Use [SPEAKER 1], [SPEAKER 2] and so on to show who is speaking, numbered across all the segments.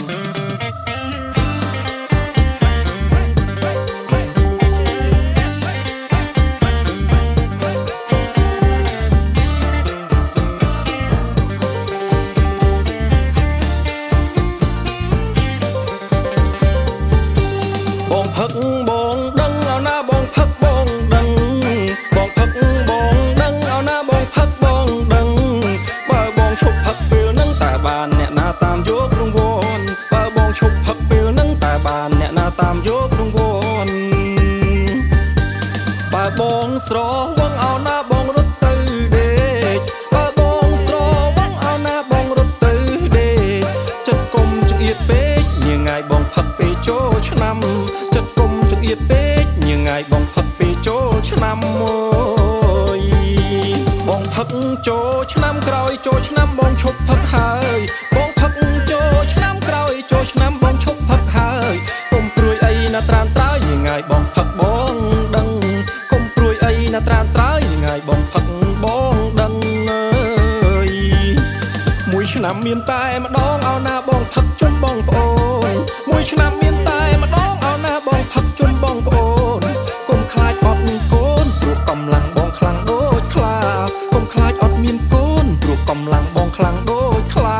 [SPEAKER 1] បងផឹកបងដឹងเอาណាបងផឹកបងដឹងបងផឹកបងដឹងเอาណាបងផឹកបងដឹងបើបងឈប់ផឹកពេលហ្នឹងតែបានអ្នកណាតាមយករង្វាន់បើបងឈប់ផឹកពេលហ្នឹងតែបានអ្នកណាតាមយករង្វាន់បើបងស្រវឹងเอาណាបងរត់ទៅដេកបើបងស្រវឹងเอาណាបងរត់ទៅដេកចិត្តកុំចង្អៀតពេកញ៉ាយបងផឹកពេលចូលឆ្នាំចិត្តកុំចង្អៀតពេកញ៉ាយបងផឹកពេលចូលឆ្នាំមួយបងផឹកចូលឆ្នាំក្រោយចូលឆ្នាំបងឈប់ផឹកហើយបងផឹកចូលឆ្នាំក្រោយចូលឆ្នាំបងឈប់ផឹកហើយកុំព្រួយអីណាត្រានត្រើយញ៉ាយបងផឹកបងដឹងកុំព្រួយអីណាត្រានត្រើយញ៉ាយបងផឹកបងដឹងអើយមួយឆ្នាំមានតែម្ដងเอาណាបងផឹកជុំបងប្អូនមួយឆ្នាំមានតែម្ដងเอาណាបងផឹកជុំបងប្អូនកុំខ្លាចអត់មានកូនព្រោះកម្លាំងបងខ្លាំងដូចខ្លាកុំខ្លាចអត់មានកូនព្រោះកម្លាំងបងខ្លាំងដូចខ្លា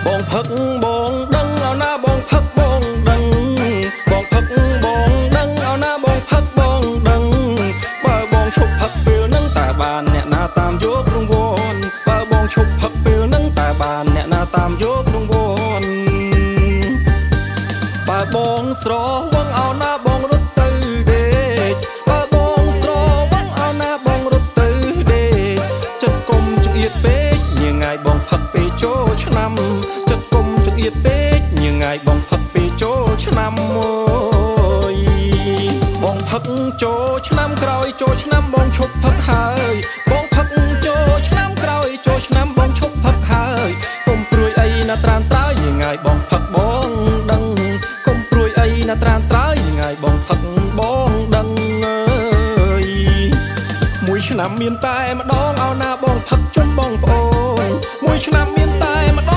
[SPEAKER 1] បងផឹកបងដឹងเอาណាបងផឹកបងដឹងបងផឹកបងដឹងเอาណាបងផឹកបងដឹងបើបងឈប់ផឹកពេលហ្នឹងតែបានអ្នកណាតាមយករង្វាន់បើបងឈប់ផឹកពេលហ្នឹងតែបានអ្នកណាតាមយករង្វាន់បើបងស្រវឹងเอาណាបងរត់ទៅដេកបើបងស្រវឹងเอาណាបងរត់ទៅដេកចិត្តកុំចង្អៀតពេកញ៉ាយបងផឹកពេលចូលឆ្នាំចិត្តកុំចង្អៀតពេកញ៉ាយបងផឹកពេលចូលឆ្នាំមួយបងផឹកចូលឆ្នាំក្រោយចូលឆ្នាំបងឈប់ផឹកហើយបងផឹកចូលឆ្នាំក្រោយចូលឆ្នាំបងឈប់ផឹកហើយកុំព្រួយអីណាត្រានត្រើយញ៉ាយបងផឹកបងដឹងកុំព្រួយអីណាត្រានត្រើយញ៉ាយបងផឹកបងដឹងអើយមួយឆ្នាំមានតែម្ដងเอาណាបងផឹកជុំបងប្អូនមួយឆ្នាំមានតែម្ដ